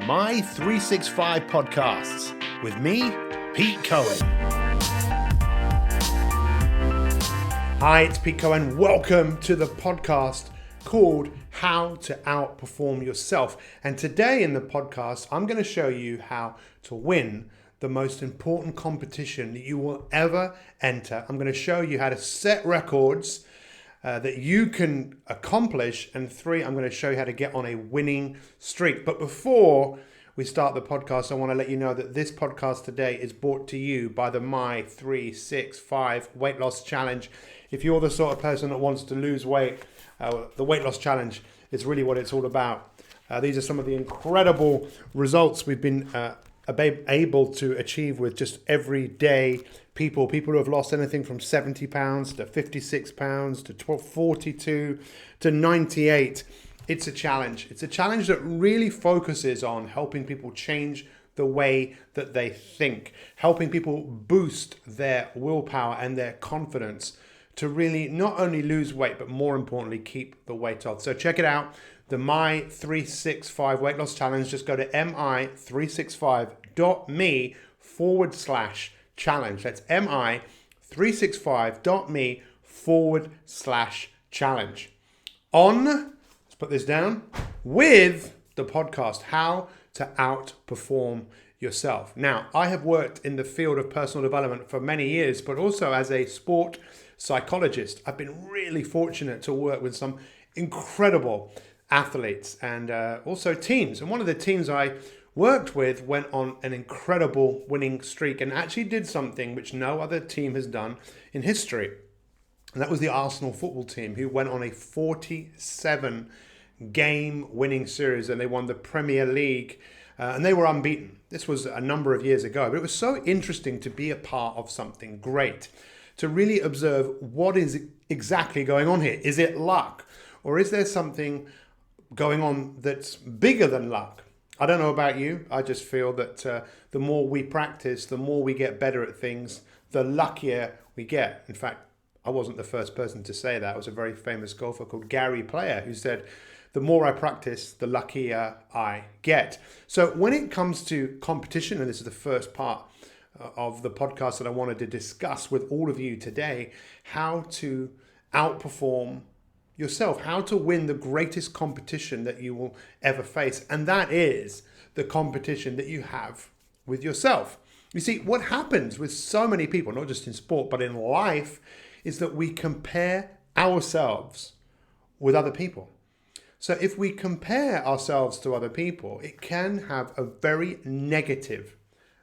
My 365 Podcasts with me, Pete Cohen. Hi, it's Pete Cohen. Welcome to the podcast called How to Outperform Yourself. And today in the podcast, I'm going to show you how to win the most important competition that you will ever enter. I'm going to show you how to set records that you can accomplish. And 3, I'm going to show you how to get on a winning streak. But before we start the podcast, I want to let you know that this podcast today is brought to you by the My 365 Weight Loss Challenge. If you're the sort of person that wants to lose weight, the Weight Loss Challenge is really what it's all about. These are some of the incredible results we've been able to achieve with just everyday people who have lost anything from 70 pounds to 56 pounds to 42 to 98. It's a challenge. It's a challenge that really focuses on helping people change the way that they think, helping people boost their willpower and their confidence to really not only lose weight, but more importantly, keep the weight off. So check it out. The My 365 Weight Loss Challenge. Just go to mi365.me/challenge. That's mi365.me/challenge. Let's put this down, with the podcast, How to Outperform Yourself. Now, I have worked in the field of personal development for many years, but also as a sport psychologist. I've been really fortunate to work with some incredible athletes and also teams. And one of the teams I worked with went on an incredible winning streak and actually did something which no other team has done in history. And that was the Arsenal football team, who went on a 47-game winning series, and they won the Premier League, and they were unbeaten. This was a number of years ago, but it was so interesting to be a part of something great, to really observe what is exactly going on here. Is it luck, or is there something going on that's bigger than luck? I don't know about you. I just feel that the more we practice, the more we get better at things, the luckier we get. In fact, I wasn't the first person to say that. It was a very famous golfer called Gary Player who said, the more I practice, the luckier I get. So when it comes to competition, and this is the first part of the podcast that I wanted to discuss with all of you today, how to outperform yourself, how to win the greatest competition that you will ever face. And that is the competition that you have with yourself. You see, what happens with so many people, not just in sport, but in life, is that we compare ourselves with other people. So if we compare ourselves to other people, it can have a very negative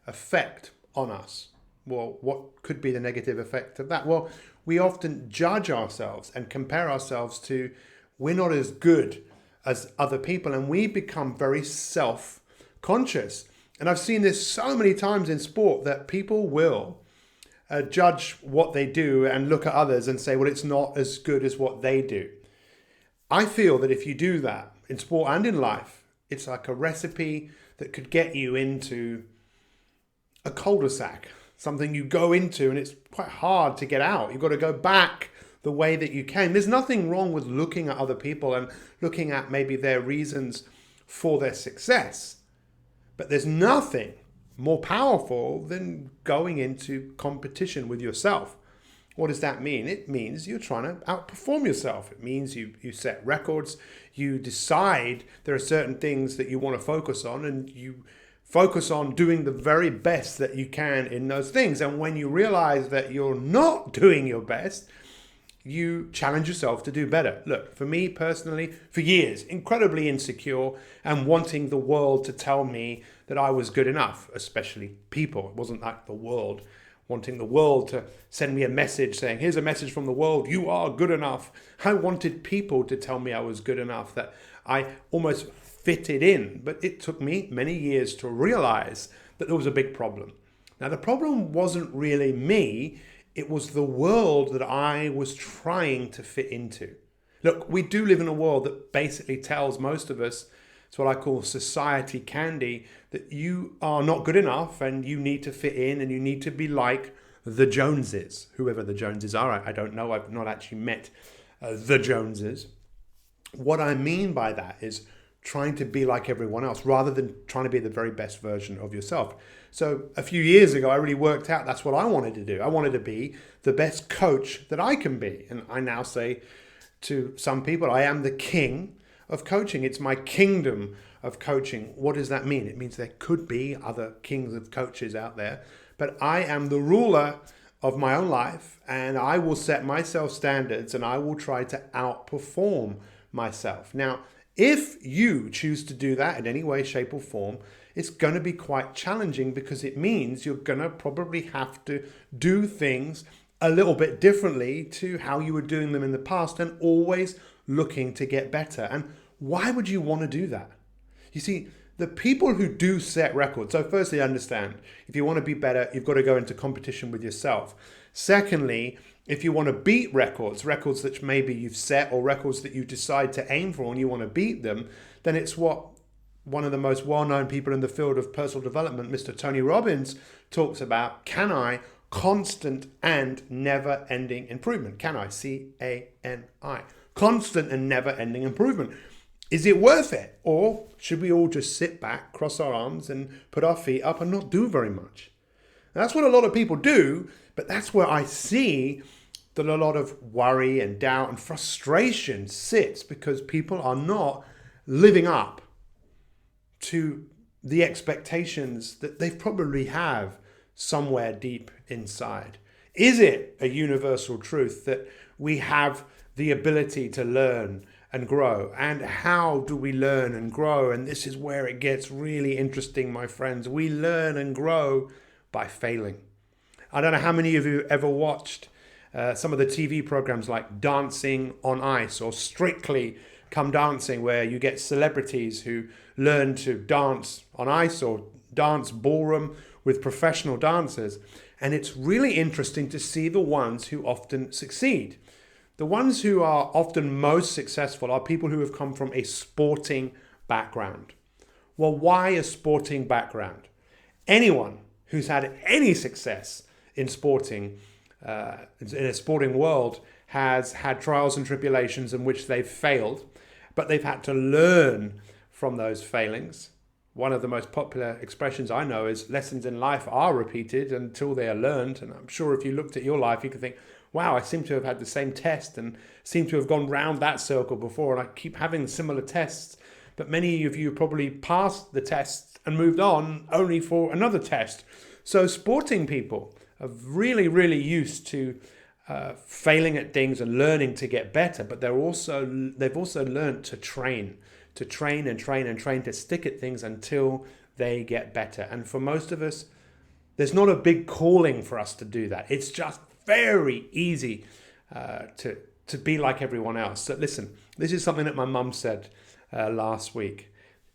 effect on us. Well, what could be the negative effect of that? Well, we often judge ourselves and compare ourselves to, we're not as good as other people, and we become very self-conscious. And I've seen this so many times in sport that people will judge what they do and look at others and say, well, it's not as good as what they do. I feel that if you do that in sport and in life, it's like a recipe that could get you into a cul-de-sac, something you go into and it's quite hard to get out. You've got to go back the way that you came. There's nothing wrong with looking at other people and looking at maybe their reasons for their success. But there's nothing more powerful than going into competition with yourself. What does that mean? It means you're trying to outperform yourself. It means you set records, you decide there are certain things that you want to focus on, and you focus on doing the very best that you can in those things. And when you realize that you're not doing your best, you challenge yourself to do better. Look, for me personally, for years, incredibly insecure and wanting the world to tell me that I was good enough, especially people. It wasn't like the world, wanting the world to send me a message saying, here's a message from the world, you are good enough. I wanted people to tell me I was good enough, that I almost fitted in. But it took me many years to realize that there was a big problem. Now, the problem wasn't really me. It was the world that I was trying to fit into. Look, we do live in a world that basically tells most of us, it's what I call society candy, that you are not good enough and you need to fit in and you need to be like the Joneses, whoever the Joneses are. I don't know. I've not actually met the Joneses. What I mean by that is trying to be like everyone else rather than trying to be the very best version of yourself. So a few years ago, I really worked out that's what I wanted to do. I wanted to be the best coach that I can be. And I now say to some people, I am the king of coaching. It's my kingdom of coaching. What does that mean? It means there could be other kings of coaches out there, but I am the ruler of my own life, and I will set myself standards and I will try to outperform myself. Now, if you choose to do that in any way, shape, or form, it's going to be quite challenging because it means you're going to probably have to do things a little bit differently to how you were doing them in the past and always looking to get better. And why would you want to do that? You see, the people who do set records, so firstly, understand, if you want to be better, you've got to go into competition with yourself. Secondly, if you want to beat records that maybe you've set or records that you decide to aim for and you want to beat them, then it's what one of the most well-known people in the field of personal development, Mr. Tony Robbins, talks about, CANI, constant and never-ending improvement. CANI, C-A-N-I. Constant and never-ending improvement. Is it worth it? Or should we all just sit back, cross our arms and put our feet up and not do very much? Now, that's what a lot of people do, but that's where I see that a lot of worry and doubt and frustration sits because people are not living up to the expectations that they probably have somewhere deep inside. Is it a universal truth that we have the ability to learn and grow? And how do we learn and grow? And this is where it gets really interesting, my friends. We learn and grow by failing. I don't know how many of you ever watched some of the TV programs like Dancing on Ice or Strictly Come Dancing, where you get celebrities who learn to dance on ice or dance ballroom with professional dancers. And it's really interesting to see the ones who often succeed. The ones who are often most successful are people who have come from a sporting background. Well, why a sporting background? Anyone who's had any success in sporting, in a sporting world, has had trials and tribulations in which they've failed, but they've had to learn from those failings. One of the most popular expressions I know is lessons in life are repeated until they are learned. And I'm sure if you looked at your life, you could think, wow, I seem to have had the same test and seem to have gone round that circle before, and I keep having similar tests. But many of you probably passed the test and moved on only for another test. So sporting people are really, really used to failing at things and learning to get better, but they've also learned to train to stick at things until they get better. And for most of us, there's not a big calling for us to do that. It's just very easy to be like everyone else. So listen, this is something that my mum said last week.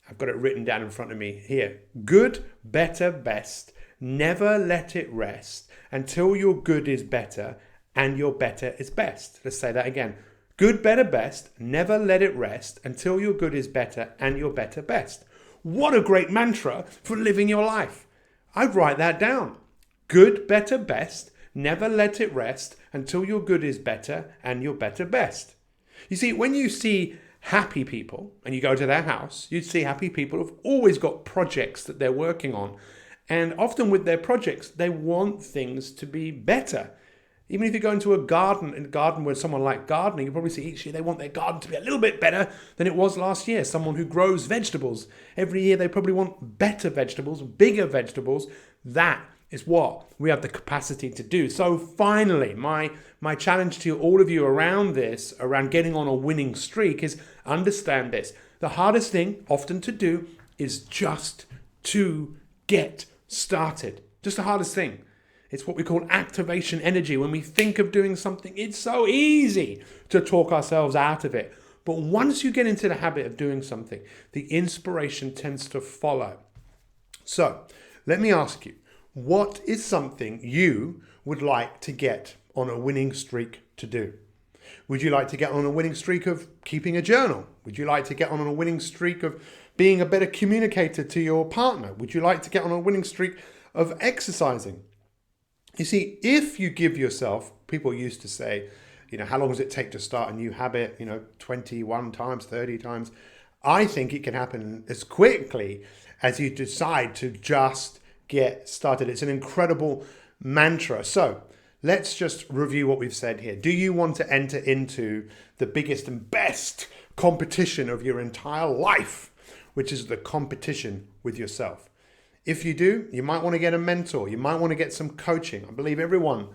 I've got it written down in front of me here. Good, better, best. Never let it rest until your good is better and your better is best. Let's say that again. Good, better, best. Never let it rest until your good is better and your better best. What a great mantra for living your life. I'd write that down. Good, better, best. Never let it rest until your good is better and your better best. You see, when you see happy people and you go to their house, you'd see happy people who've always got projects that they're working on. And often with their projects, they want things to be better. Even if you go into a garden where someone like gardening, you probably see each year they want their garden to be a little bit better than it was last year. Someone who grows vegetables, every year they probably want better vegetables, bigger vegetables. That is what we have the capacity to do. So finally, my challenge to all of you around this, around getting on a winning streak, is understand this. The hardest thing often to do is just to get started. Just the hardest thing. It's what we call activation energy. When we think of doing something, it's so easy to talk ourselves out of it. But once you get into the habit of doing something, the inspiration tends to follow. So let me ask you, what is something you would like to get on a winning streak to do? Would you like to get on a winning streak of keeping a journal? Would you like to get on a winning streak of being a better communicator to your partner? Would you like to get on a winning streak of exercising? You see, if you give yourself, people used to say, how long does it take to start a new habit? 21 times, 30 times. I think it can happen as quickly as you decide to just get started. It's an incredible mantra. So let's just review what we've said here. Do you want to enter into the biggest and best competition of your entire life, which is the competition with yourself? If you do, you might want to get a mentor. You might want to get some coaching. I believe everyone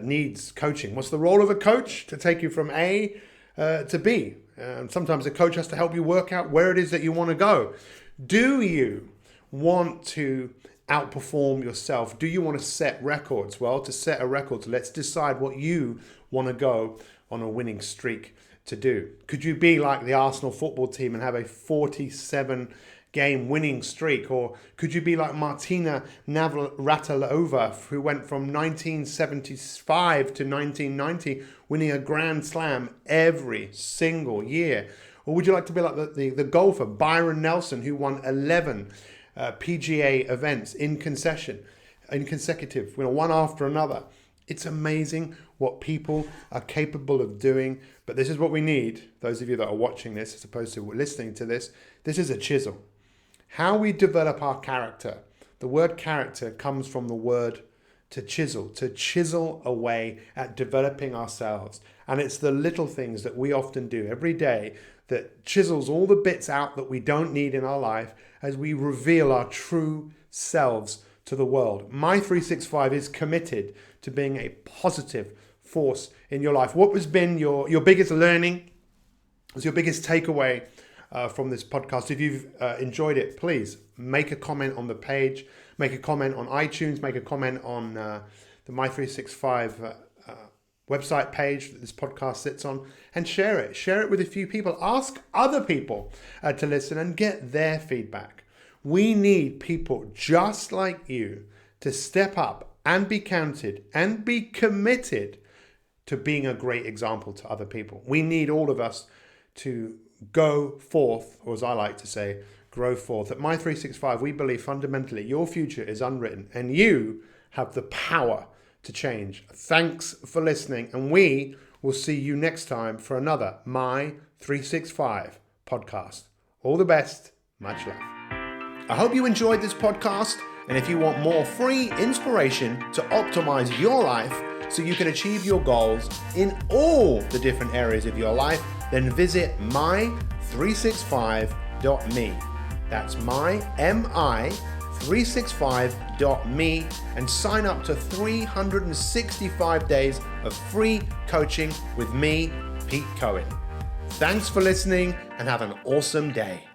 needs coaching. What's the role of a coach? To take you from A to B. Sometimes a coach has to help you work out where it is that you want to go. Do you want to outperform yourself? Do you want to set records? Well, to set a record, let's decide what you want to go on a winning streak to do. Could you be like the Arsenal football team and have a 47 game winning streak? Or could you be like Martina Navratilova, who went from 1975 to 1990 winning a Grand Slam every single year? Or would you like to be like the golfer Byron Nelson, who won 11 PGA events in consecutive, one after another? It's amazing what people are capable of doing, but this is what we need. Those of you that are watching this, as opposed to listening to this is a chisel. How we develop our character. The word character comes from the word to chisel away at developing ourselves. And it's the little things that we often do every day that chisels all the bits out that we don't need in our life as we reveal our true selves to the world. My 365 is committed to being a positive force in your life. What has been your biggest learning? What's your biggest takeaway from this podcast? If you've enjoyed it, please make a comment on the page, make a comment on iTunes, make a comment on the My365 website page that this podcast sits on, and share it. Share it with a few people. Ask other people to listen and get their feedback. We need people just like you to step up and be counted and be committed to being a great example to other people. We need all of us to go forth, or as I like to say, grow forth. At My365, we believe fundamentally your future is unwritten and you have the power to change. Thanks for listening, and we will see you next time for another My365 podcast. All the best. Much love. I hope you enjoyed this podcast, and if you want more free inspiration to optimize your life so you can achieve your goals in all the different areas of your life, then visit my365.me. That's mi365.me and sign up to 365 days of free coaching with me, Pete Cohen. Thanks for listening and have an awesome day.